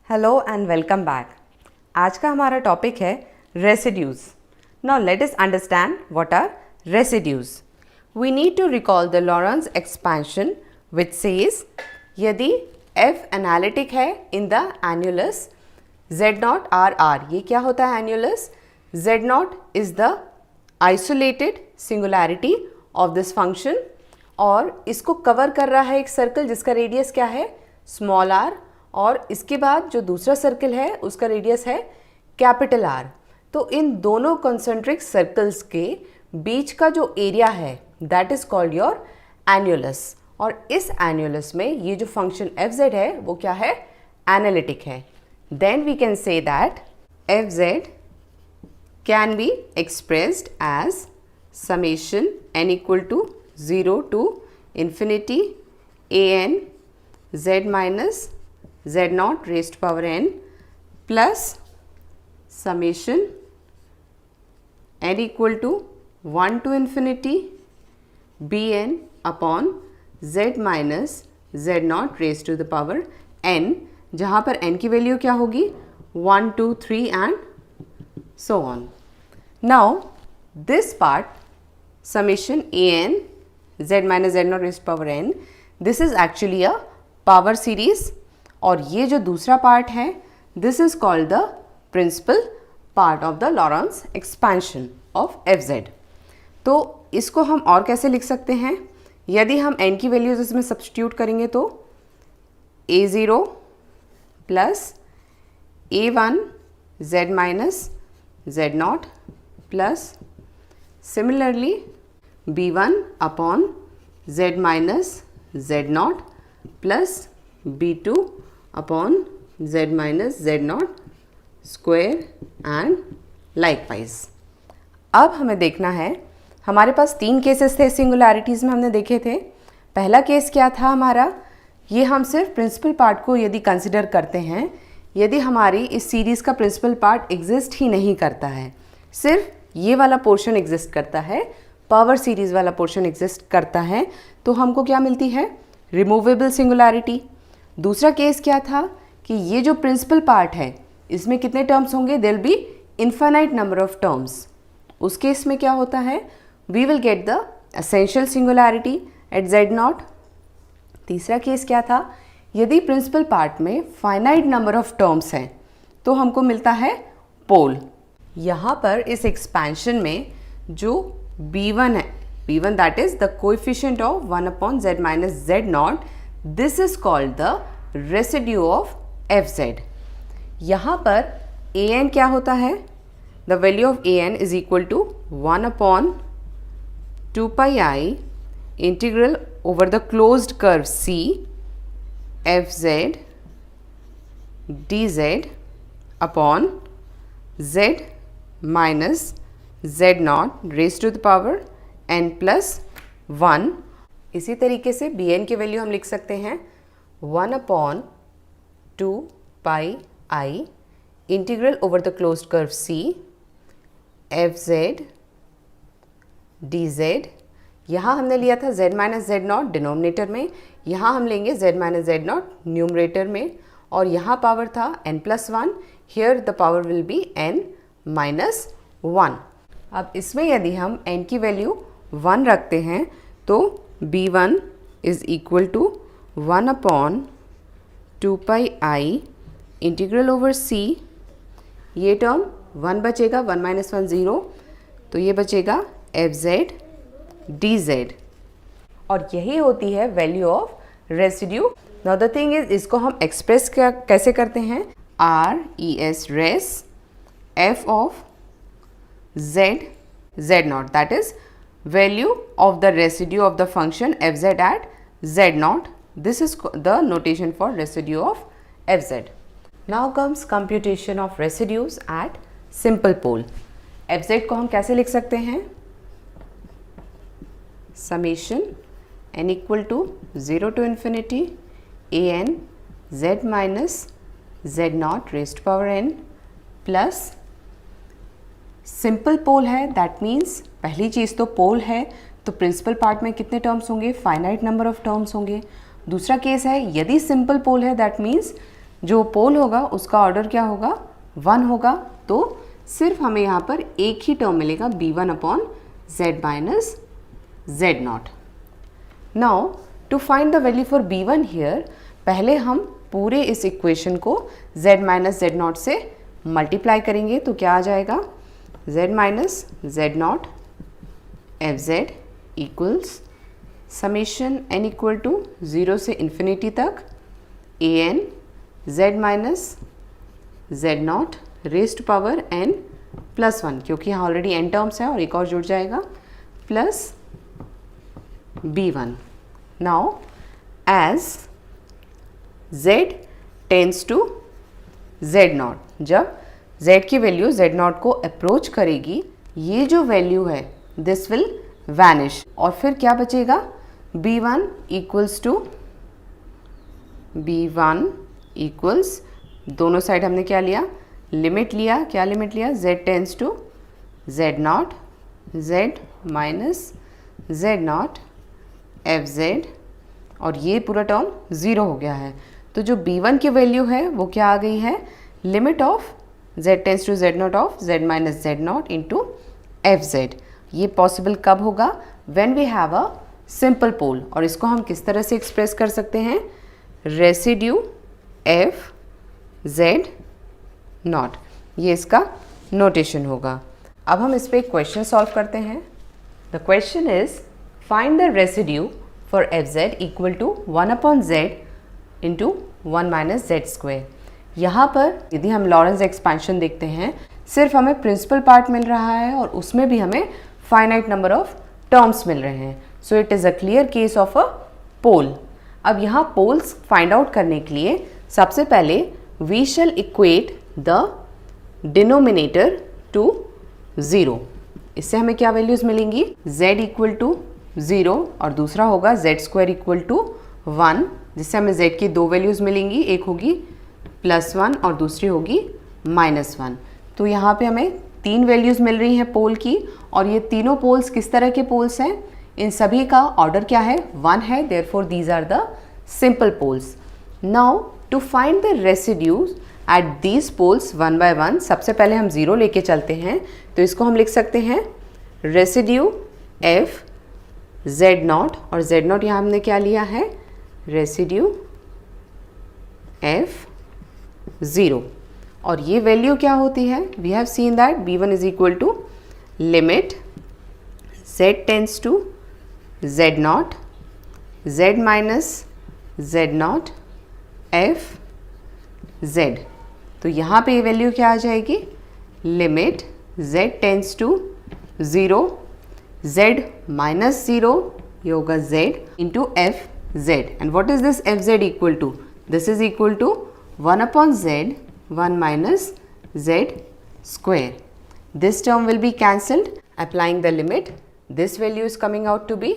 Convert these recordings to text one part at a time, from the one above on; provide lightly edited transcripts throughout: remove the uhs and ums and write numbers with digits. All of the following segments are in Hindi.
Hello and welcome back. आज का हमारा टॉपिक है residues. Now let us understand what are residues. We need to recall the Laurent expansion which says यदि f एनालिटिक है इन द एन्युलस z0 r, ये क्या होता है एन्युलस? z0 is the isolated singularity of this function और इसको कवर कर रहा है एक सर्कल जिसका रेडियस क्या है? स्मॉल r, और इसके बाद जो दूसरा सर्कल है उसका रेडियस है कैपिटल R। तो इन दोनों कॉन्सेंट्रिक सर्कल्स के बीच का जो एरिया है दैट इज कॉल्ड योर एन्युलस, और इस एन्युलस में ये जो फंक्शन fz है वो क्या है? एनालिटिक है। Then we can say that fz can be expressed as summation n equal to 0 to infinity an z minus z0 raised to power n plus summation n equal to 1 to infinity bn upon z minus z0 raised to the power n, जहाँ पर n की वैल्यू क्या होगी? 1, 2, 3 and so on. Now this part summation an z minus z0 raised to power n, this is actually a power series, और ये जो दूसरा पार्ट है this is called the principal part of the Laurent expansion of fz। तो इसको हम और कैसे लिख सकते हैं? यदि हम n की वैल्यूज इसमें सब्स्टिट्यूट करेंगे तो a0 plus a1 z minus z0 plus similarly b1 upon z minus z0 plus b2 upon z minus z0 square and likewise. अब हमें देखना है, हमारे पास तीन केसेस थे सिंगुलैरिटीज़ में, हमने देखे थे। पहला केस क्या था हमारा? ये हम सिर्फ प्रिंसिपल पार्ट को यदि कंसिडर करते हैं, यदि हमारी इस सीरीज़ का प्रिंसिपल पार्ट एग्जिस्ट ही नहीं करता है, सिर्फ ये वाला पोर्शन एग्जिस्ट करता है, पावर सीरीज़ वाला पोर्शन एग्जिस्ट करता है, तो हमको क्या मिलती है? Removable singularity. दूसरा केस क्या था कि ये जो प्रिंसिपल पार्ट है इसमें कितने टर्म्स होंगे? There will be infinite number of terms. उस केस में क्या होता है? We will get the essential singularity at z0। तीसरा केस क्या था? यदि प्रिंसिपल पार्ट में फाइनाइट नंबर ऑफ टर्म्स हैं तो हमको मिलता है पोल। यहाँ पर इस एक्सपेंशन में जो b1 है, b1 that is the coefficient of 1 upon z minus z0, this is called the residue of fz। यहाँ पर an क्या होता है? The value of an is equal to 1 upon 2 pi i integral over the closed curve c fz dz upon z minus z0 raise to the power n plus 1। इसी तरीके से bn की वैल्यू हम लिख सकते हैं 1 upon 2 pi i integral over the closed curve c fz dz। यहाँ हमने लिया था z माइनस z0 डिनोमिनेटर में, यहाँ हम लेंगे z माइनस z0 न्यूमरेटर में, और यहाँ पावर था n plus 1, here the power will be n minus 1। अब इसमें यदि हम n की वैल्यू 1 रखते हैं तो b1 is equal to 1 upon 2 pi i integral over c, ये टर्म 1 बचेगा, 1 माइनस 1 0, तो ये बचेगा fz dz, और यही होती है value of residue. Now the thing is, इसको हम एक्सप्रेस कैसे करते हैं? res res f of z0, that is value of the residue of the function fz at z0. This is the notation for residue of fz. Now comes computation of residues at simple pole. fz को हम कैसे लिख सकते हैं? summation n equal to 0 to infinity an z minus z0 raised to power n plus simple pole है, दैट मीन्स पहली चीज़ तो पोल है तो प्रिंसिपल पार्ट में कितने टर्म्स होंगे? फाइनाइट नंबर ऑफ टर्म्स होंगे। दूसरा केस है यदि सिंपल पोल है दैट मीन्स जो पोल होगा उसका ऑर्डर क्या होगा, 1 होगा, तो सिर्फ हमें यहाँ पर एक ही टर्म मिलेगा b1 upon z minus z naught. Now to find the value for b1 here, पहले हम पूरे इस इक्वेशन को z माइनस z नॉट से मल्टीप्लाई करेंगे, तो क्या आ जाएगा, z minus z naught F Z equals summation n equal to 0 से इन्फिनिटी तक a n z minus z naught raised power n plus 1, क्योंकि यहाँ ऑलरेडी n टर्म्स है और एक और जुड़ जाएगा, plus b1। Now as z tends to z naught, जब z की वैल्यू z नॉट को अप्रोच करेगी, ये जो वैल्यू है दिस विल वैनिश, और फिर क्या बचेगा, b1 equals to b1 equals, दोनों साइड हमने क्या लिया, लिमिट लिया, क्या लिमिट लिया, z tends to z naught z minus z naught F Z, और ये पूरा टर्म 0 हो गया है। तो जो b1 की वैल्यू है वो क्या आ गई है, limit of z tends to z not of z minus z not into f z. ये पॉसिबल कब होगा, when we have a simple pole, और इसको हम किस तरह से एक्सप्रेस कर सकते हैं, रेसिड्यू एफ जेड नॉट, ये इसका नोटेशन होगा। अब हम इस पर एक क्वेश्चन सॉल्व करते हैं। The question is find the residue for F Z equal to 1 upon Z into 1 minus Z square. यहाँ पर यदि हम लॉरेंस एक्सपेंशन देखते हैं, सिर्फ हमें प्रिंसिपल पार्ट मिल रहा है और उसमें भी हमें फाइनाइट नंबर ऑफ टर्म्स मिल रहे हैं, so it is a clear case of a pole. अब यहाँ पोल्स फाइंड आउट करने के लिए सबसे पहले we shall equate the denominator to 0। इससे हमें क्या वैल्यूज़ मिलेंगी, z इक्वल टू 0 और दूसरा होगा z स्क्वायर इक्वल टू 1, जिससे हमें z की दो वैल्यूज़ मिलेंगी, एक होगी +1 और दूसरी होगी -1। तो यहाँ पे हमें 3 वैल्यूज़ मिल रही हैं पोल की, और ये तीनों पोल्स किस तरह के पोल्स हैं, इन सभी का ऑर्डर क्या है, 1 है, therefore these are the simple poles. Now to find the residues at these poles one by one, सबसे पहले हम 0 लेके चलते हैं, तो इसको हम लिख सकते हैं रेसिड्यू एफ जेड नॉट, और जेड नॉट यहाँ हमने क्या लिया है, रेसिड्यू एफ 0, और ये वैल्यू क्या होती है, we have seen that b1 is equal to limit z tends to z naught z minus z naught f z। तो यहाँ पे ये वैल्यू क्या आ जाएगी, limit z tends to 0 z minus 0, ये होगा z into f z, and what is this f Z equal to, this is equal to 1 upon z 1 minus z square. This term will be cancelled. Applying the limit, this value is coming out to be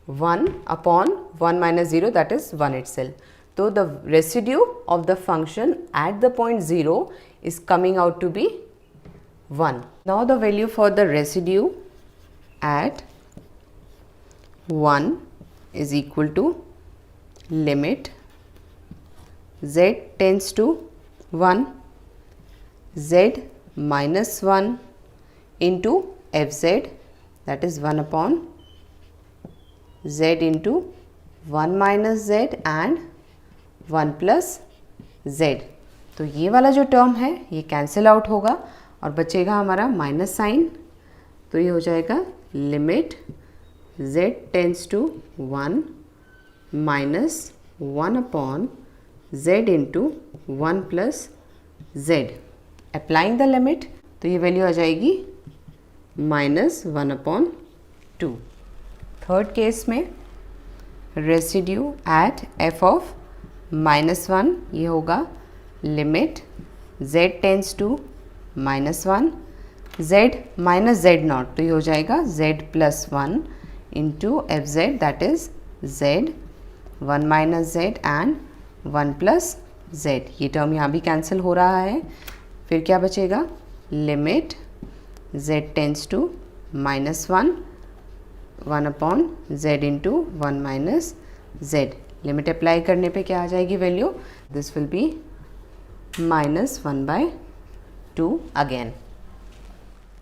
1 upon 1 minus 0, that is 1 itself. So the residue of the function at the point 0 is coming out to be 1. Now the value for the residue at 1 is equal to limit z tends to 1 z minus 1 into f z, that is 1 upon z into 1 minus z and 1 plus z। तो ये वाला जो टर्म है ये कैंसिल आउट होगा और बचेगा हमारा माइनस साइन, तो ये हो जाएगा limit z tends to 1 minus 1 upon z into 1 plus z। Applying the limit, तो ये वैल्यू आ जाएगी -1 अपॉन 2। थर्ड केस में रेसिड्यू एट f ऑफ -1, ये होगा limit z tends to -1 z minus z naught, तो ये हो जाएगा z plus 1 into f z, that is z 1 minus z and 1 plus z। ये टर्म यहाँ भी कैंसिल हो रहा है, फिर क्या बचेगा, limit z tends to -1 1 upon z into 1 minus z। Limit apply करने पे क्या आ जाएगी value, this will be minus 1 by 2 again.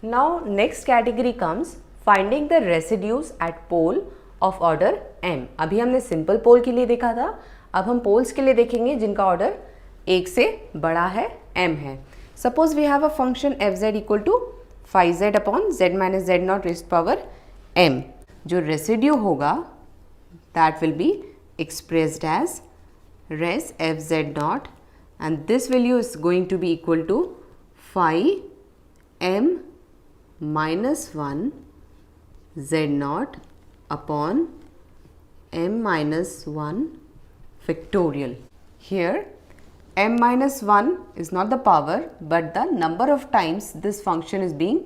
Now next category comes finding the residues at pole of order m. अभी हमने सिंपल पोल के लिए देखा था, अब हम पोल्स के लिए देखेंगे जिनका ऑर्डर 1 से बड़ा है, m है. Suppose we have a function fz equal to phi z upon z minus z naught raised power m. जो रेसिड्यू होगा that will be expressed as res fz naught and this value is going to be equal to phi m minus 1 z naught upon m minus 1 factorial. Here m minus 1 is not the power but the number of times this function is being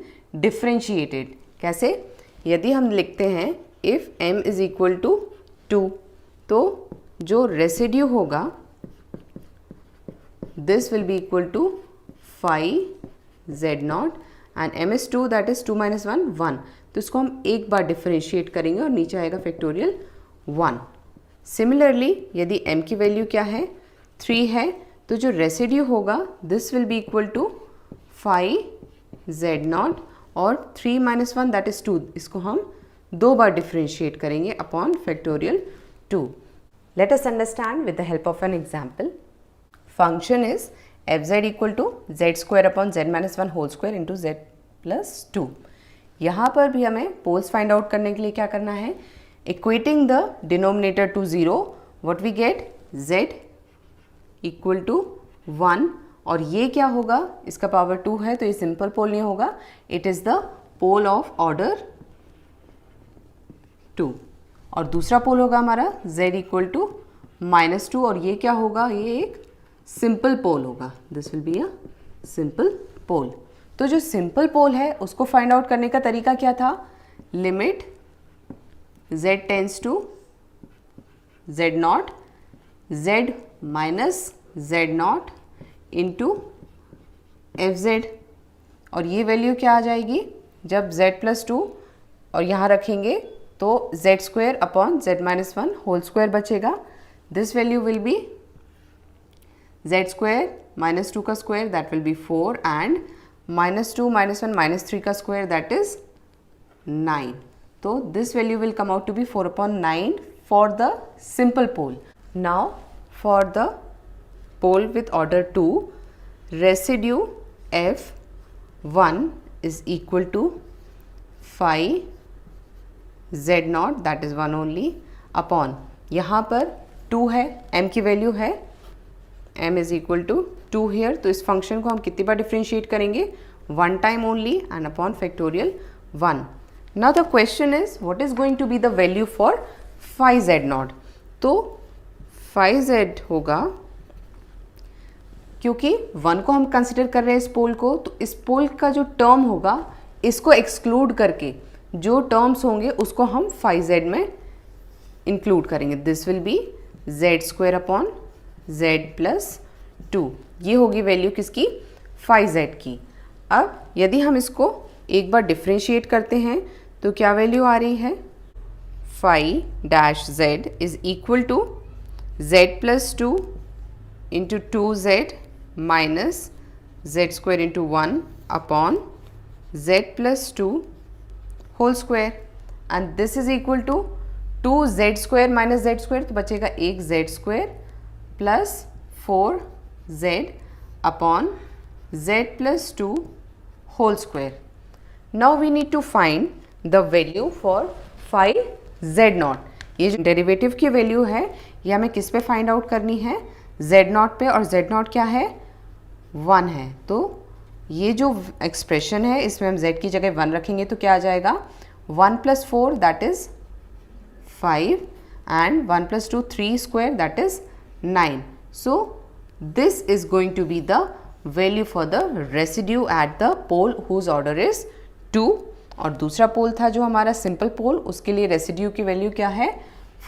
differentiated. कैसे? यदि हम लिखते हैं if m is equal to 2 तो जो रेसिड्यू होगा this will be equal to phi z naught and m is 2 that is 2 minus 1 1. तो इसको हम एक बार डिफरेंशिएट करेंगे और नीचे आएगा फैक्टोरियल 1. सिमिलरली यदि m की वैल्यू क्या है 3 है तो जो रेसिड्यू होगा this will be equal to phi z naught और 3 minus 1 that is 2. इसको हम दो बार डिफरेंशिएट करेंगे upon factorial 2. Let us understand with the help of an example. Function is fz equal to z square upon z minus 1 whole square into z plus 2. यहाँ पर भी हमें पोल्स फाइंड आउट करने के लिए क्या करना है, equating the denominator to 0 what we get z equal to 1 और ये क्या होगा, इसका पावर 2 है तो ये सिंपल पोल नहीं होगा, it is the pole of order 2. और दूसरा पोल होगा हमारा z इक्वल टू -2 और ये क्या होगा, ये एक सिंपल पोल होगा, this will be a simple pole. तो जो सिंपल पोल है उसको फाइंड आउट करने का तरीका क्या था, limit z tends to z naught z minus z not into fz और ये वैल्यू क्या आ जाएगी, जब z प्लस 2 और यहाँ रखेंगे तो z square upon z minus 1 whole square बचेगा. This value will be z square minus 2 का square that will be 4 and -2 -1 -3 का स्क्वायर दैट इज 9. तो this value will come out to be 4/9 for the simple pole. Now for the pole with order 2 residue f1 is equal to phi z not that is 1 only upon यहाँ पर 2 है, m की वैल्यू है, m is equal to 2 here. तो इस फंक्शन को हम कितनी बार डिफ्रेंशिएट करेंगे, 1 time only and upon factorial 1. Now the question is what is going to be the value for phi z naught. तो phi z होगा, क्योंकि 1 को हम कंसिडर कर रहे हैं इस पोल को, तो इस पोल का जो टर्म होगा इसको एक्सक्लूड करके जो टर्म्स होंगे उसको हम phi z में इंक्लूड करेंगे. This will be z square upon z plus 2. ये होगी वैल्यू किसकी, phi z की. अब यदि हम इसको एक बार डिफ्रेंशिएट करते हैं तो क्या वैल्यू आ रही है, phi dash z is equal to z plus 2 into 2z minus z square into 1 upon z plus 2 whole square and this is equal to 2z square minus z square तो बचेगा एक z square plus 4z upon z plus 2 whole square. Now we need to find the value for phi z naught. ये जो डेरिवेटिव की वैल्यू है ये हमें किस पे फाइंड आउट करनी है, z नॉट पे, और z नॉट क्या है, 1 है. तो ये जो एक्सप्रेशन है इसमें हम z की जगह 1 रखेंगे तो क्या आ जाएगा, 1 plus 4 that is 5 and 1 plus 2 3 square that is 9. So this is going to be the value for the residue at the pole whose order is 2. और दूसरा पोल था जो हमारा सिंपल पोल, उसके लिए रेसिड्यू की वैल्यू क्या है,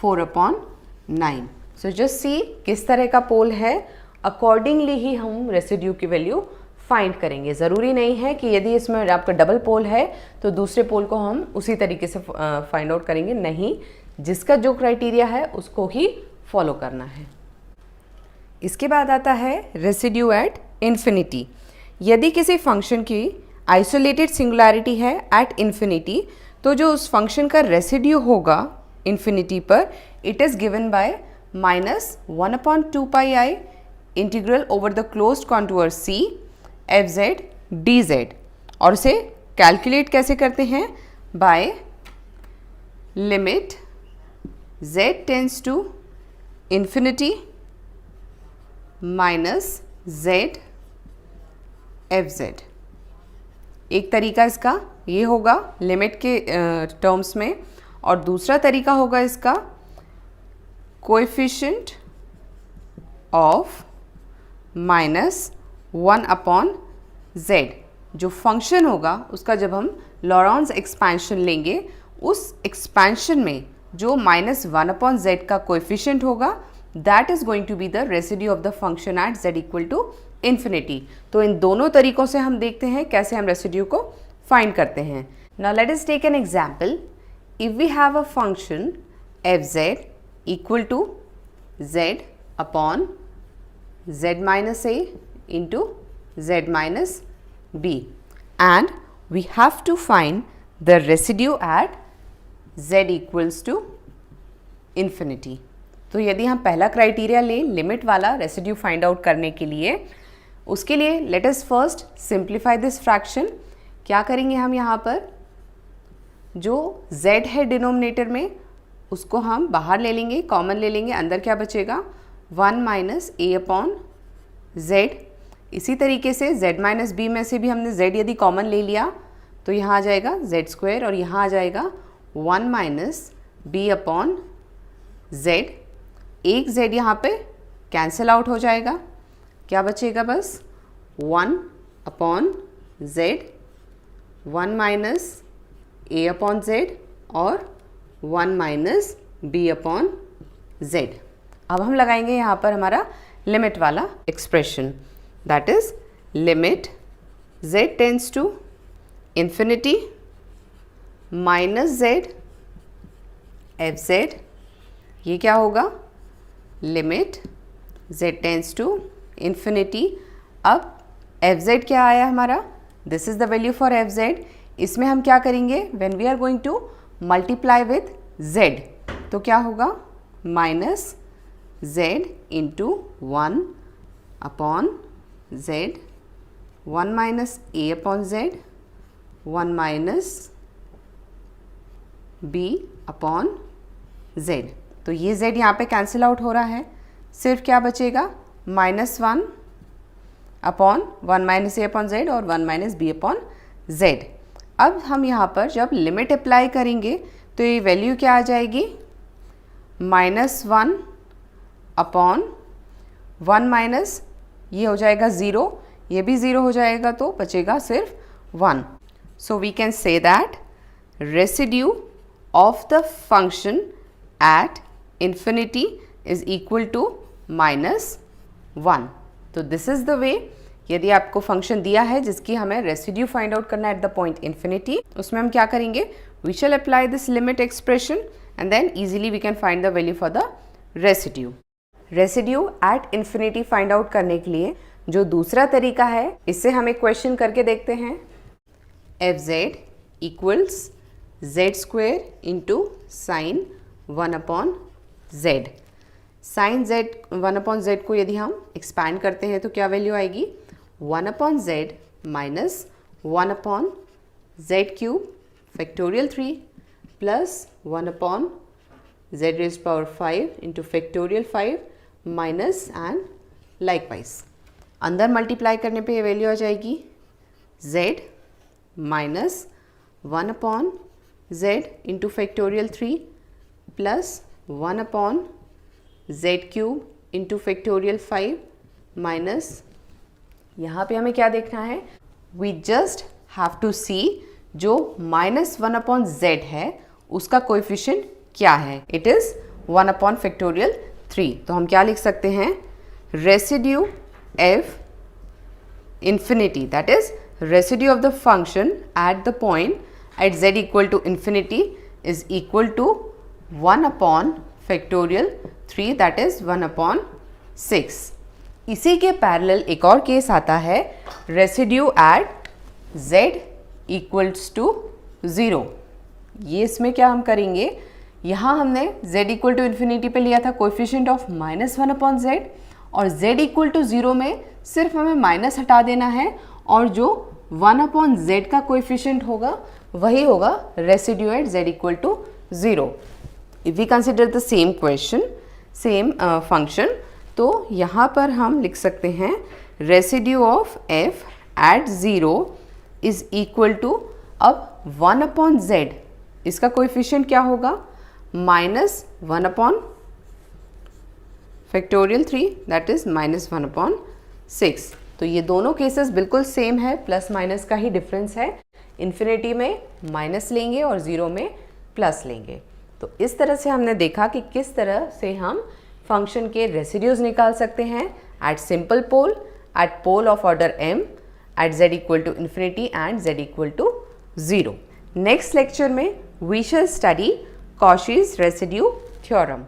4/9. सो जस्ट सी किस तरह का पोल है, अकॉर्डिंगली ही हम रेसिड्यू की वैल्यू फाइंड करेंगे. ज़रूरी नहीं है कि यदि इसमें आपका डबल पोल है तो दूसरे पोल को हम उसी तरीके से फाइंड आउट करेंगे, नहीं, जिसका जो क्राइटेरिया है उसको ही फॉलो करना है. इसके बाद आता है रेसिड्यू एट इन्फिनिटी। यदि किसी फंक्शन की आइसोलेटेड सिंगुलैरिटी है एट इन्फिनिटी, तो जो उस फंक्शन का रेसिड्यू होगा इन्फिनिटी पर, it is given by -1/2πi integral over the closed contour C f(z) dz। और उसे कैलकुलेट कैसे करते हैं? By limit z tends to infinity minus z f(z). एक तरीका इसका ये होगा लिमिट के टर्म्स में, और दूसरा तरीका होगा इसका कोएफिशिएंट ऑफ -1/z। जो फंक्शन होगा उसका जब हम लॉरेंट्ज एक्सपेंशन लेंगे, उस एक्सपेंशन में जो -1/z का कोएफिशिएंट होगा, that is going to be the residue of the function at z equal to infinity. तो इन दोनों तरीकों से हम देखते हैं कैसे हम रेसिड्यू को फाइंड करते हैं। Now let us take an example. If we have a function f(z) equal to z upon z minus a into z minus b, and we have to find the residue at z equals to infinity। तो यदि हम पहला क्राइटेरिया लें लिमिट वाला रेसिड्यू फाइंड आउट करने के लिए, उसके लिए let us first simplify this fraction. क्या करेंगे हम यहाँ पर? जो z है डिनोमिनेटर में, उसको हम बाहर ले लेंगे, कॉमन ले लेंगे। अंदर क्या बचेगा? 1 माइनस a अपॉन z। इसी तरीके से z माइनस b में से भी हमने z यदि कॉमन ले लिया तो यहाँ आ जाएगा z स्क्वायर, और यहाँ आ जाएगा 1 माइनस b अपॉन z। एक z यहाँ पे कैंसिल आउट हो जाएगा, क्या बचेगा? बस 1 upon z, 1 minus a upon z और 1 माइनस b अपॉन z। अब हम लगाएंगे यहाँ पर हमारा लिमिट वाला expression, that is limit z tends to infinity minus z f(z). ये क्या होगा? Limit z tends to infinity. अब f(z) क्या आया हमारा? This is the value for f(z). इसमें हम क्या करेंगे? When we are going to multiply with z, तो क्या होगा? Minus z into 1 upon z, 1 minus a upon z, 1 minus b upon z। तो ये z यहाँ पे कैंसिल आउट हो रहा है, सिर्फ क्या बचेगा? -1 upon 1 minus a upon z और 1 माइनस b अपॉन z। अब हम यहाँ पर जब लिमिट अप्लाई करेंगे तो ये वैल्यू क्या आ जाएगी? -1 अपॉन 1 माइनस, ये हो जाएगा 0, ये भी 0 हो जाएगा, तो बचेगा सिर्फ 1। So we can say that residue of the function at infinity is equal to -1। तो दिस इज द वे। यदि आपको फंक्शन दिया है जिसकी हमें रेसिड्यू फाइंड आउट करना है एट द पॉइंट इन्फिनिटी, उसमें हम क्या करेंगे? We shall apply this limit expression and then easily we can find the value for the residue. Residue at infinity find out करने के लिए जो दूसरा तरीका है, इससे हम एक क्वेश्चन करके देखते हैं। f(z) equals z square into sine 1 upon z। Sine z 1 upon z को यदि हम एक्सपैंड करते हैं तो क्या वैल्यू आएगी? 1 upon z minus 1 upon z cube factorial 3 plus 1 upon z raised power 5 into factorial 5 minus and likewise. अंदर मल्टीप्लाई करने पे ये वैल्यू आ जाएगी z minus 1 upon z into factorial 3 plus 1 upon z cube into factorial 5 minus, यहाँ पे हमें क्या देखना है? वी जस्ट हैव टू सी जो -1 अपॉन z है उसका कोएफिशिएंट क्या है। It is 1 upon factorial 3। तो हम क्या लिख सकते हैं? Residue f infinity, that is residue of the function at the point at z equal to infinity is equal to 1 upon factorial 3, that is 1 upon 6. इसी के पैरेलल एक और केस आता है residue at z equals to 0। ये इसमें क्या हम करेंगे, यहाँ हमने z इक्वल टू इन्फिनिटी पे लिया था कोएफिशिएंट ऑफ -1/z और z इक्वल टू 0 में सिर्फ हमें माइनस हटा देना है और जो 1/z का कोएफिशिएंट होगा वही होगा residue at z equal to 0। If we consider the same question, same function, तो यहाँ पर हम लिख सकते हैं residue of f at 0 is equal to, अब 1/z इसका कोएफिशिएंट क्या होगा, -1/3 दैट इज -1/6। तो ये दोनों केसेस बिल्कुल सेम है, प्लस माइनस का ही डिफरेंस है। इन्फिनिटी में माइनस लेंगे और 0 में प्लस लेंगे। तो इस तरह से हमने देखा कि किस तरह से हम फंक्शन के रेसिड्यूज निकाल सकते हैं at simple pole, at pole of order m, at z equal to infinity and z equal to 0। Next lecture में we shall study Cauchy's residue theorem.